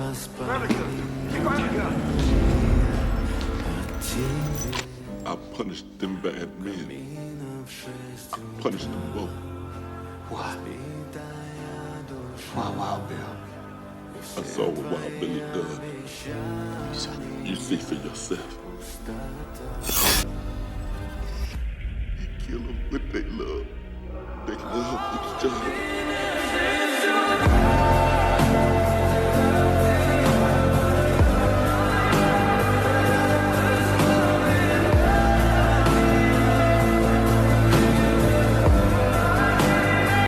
I punished them bad men. I punished them both. Why? Why Wild Bill? I saw what Wild Billy done. You see for yourself. He killed them with their love. They love each other.